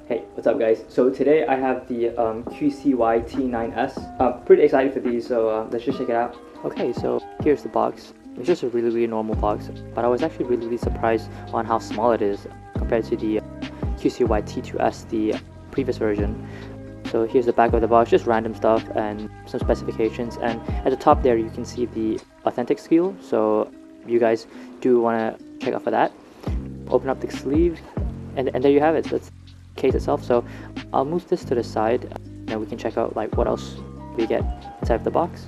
Hey, what's up guys? So today I have the QCY T9s. I'm pretty excited for these, so let's just check it out. Okay, so here's the box. It's just a really normal box, but I was actually really surprised on how small it is compared to the QCY T2s, the previous version. So here's the back of the box, just random stuff and some specifications, and at the top there you can see the authentic seal, so you guys do want to check out for that. Open up the sleeve, and there you have it. That's the case itself. So I'll move this to the side and we can check out like what else we get inside of the box.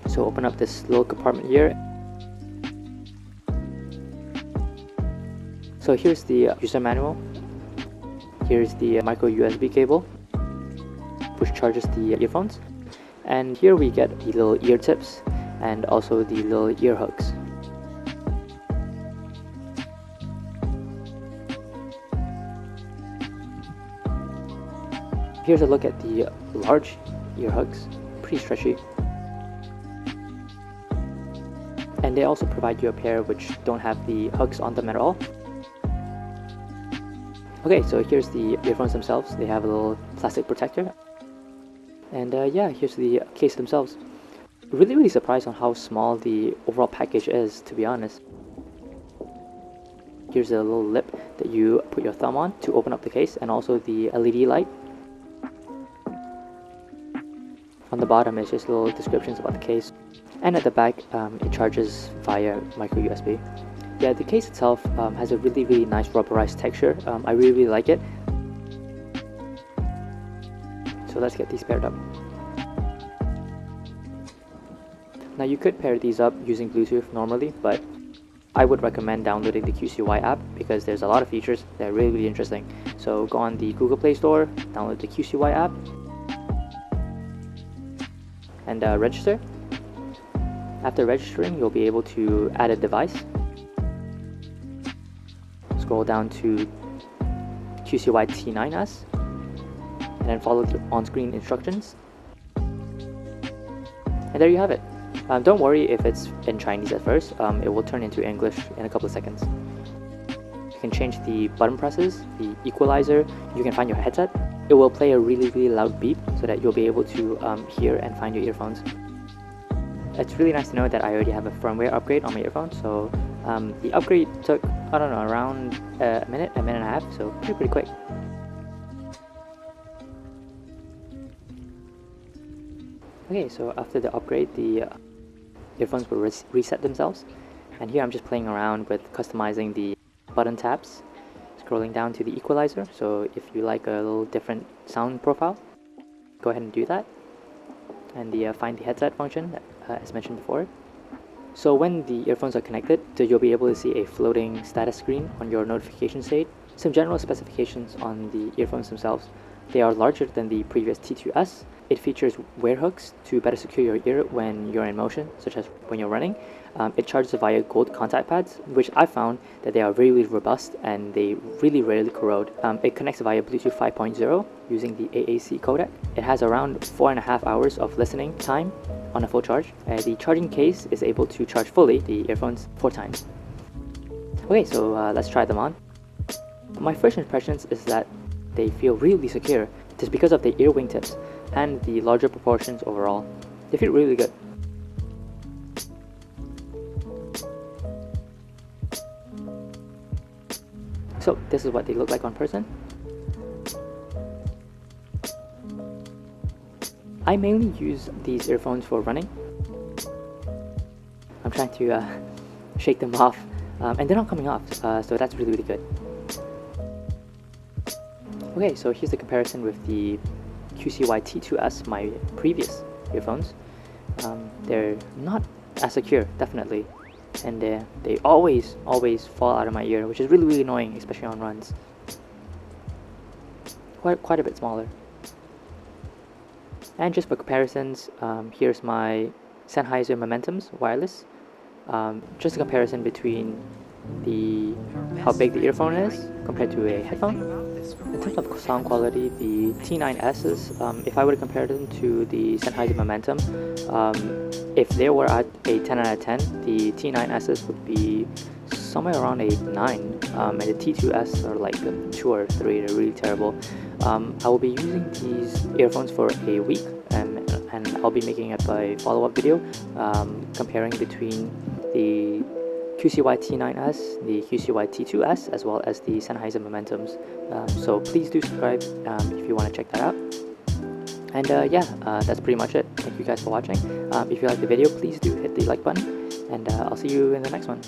So open up this little compartment here. So here's the user manual. Here's the micro USB cable which charges the earphones, and here we get the little ear tips and also the little ear hooks. Here's a look at the large ear hooks, pretty stretchy. And they also provide you a pair which don't have the hooks on them at all. Okay, so here's the earphones themselves. They have a little plastic protector. And yeah, here's the case themselves. Really surprised on how small the overall package is, to be honest. Here's a little lip that you put your thumb on to open up the case, and also the LED light. On the bottom is just little descriptions about the case. And at the back, it charges via micro USB. Yeah, the case itself has a really nice rubberized texture. I really like it. So let's get these paired up. Now you could pair these up using Bluetooth normally, but I would recommend downloading the QCY app because there's a lot of features that are really interesting. So go on the Google Play Store, download the QCY app, and register. After registering, you'll be able to add a device. Scroll down to QCY T9s and then follow the on-screen instructions. And there you have it. Don't worry if it's in Chinese at first, it will turn into English in a couple of seconds. You can change the button presses, the equalizer, you can find your headset. It will play a really loud beep so that you'll be able to hear and find your earphones. It's really nice to know that I already have a firmware upgrade on my earphones, so the upgrade took, I don't know, around a minute and a half, so pretty quick. Okay, so after the upgrade, the earphones will reset themselves, and here I'm just playing around with customizing the button tabs, scrolling down to the equalizer. So if you like a little different sound profile, go ahead and do that, and the find the headset function as mentioned before. So when the earphones are connected, you'll be able to see a floating status screen on your notification state. Some general specifications on the earphones themselves. They are larger than the previous T2s. It features wear hooks to better secure your ear when you're in motion, such as when you're running. It charges via gold contact pads, which I found that they are really robust and they really rarely corrode. It connects via Bluetooth 5.0 using the AAC codec. It has around 4.5 hours of listening time on a full charge. The charging case is able to charge fully the earphones 4 times. Okay, so let's try them on. My first impressions is that they feel really secure just because of the ear wingtips and the larger proportions overall. They feel really good. So this is what they look like on person. I mainly use these earphones for running. I'm trying to shake them off, and they're not coming off, so that's really good. Okay, so here's the comparison with the QCY T2s, my previous earphones. They're not as secure, definitely, and they always fall out of my ear, which is really annoying, especially on runs. Quite a bit smaller. And just for comparisons, here's my Sennheiser Momentum's wireless. Just a comparison between how big the earphone is compared to a headphone. In terms of sound quality, the T9s's, if I were to compare them to the Sennheiser Momentum, if they were at a 10 out of 10, the T9s's would be somewhere around a 9, and the T2s are like a 2 or 3. They're really terrible. I will be using these earphones for a week, and I'll be making up a follow-up video comparing between the QCY T9s, the QCY T2s, as well as the Sennheiser Momentums. So please do subscribe if you want to check that out. And yeah, that's pretty much it. Thank you guys for watching. If you like the video, please do hit the like button, and I'll see you in the next one.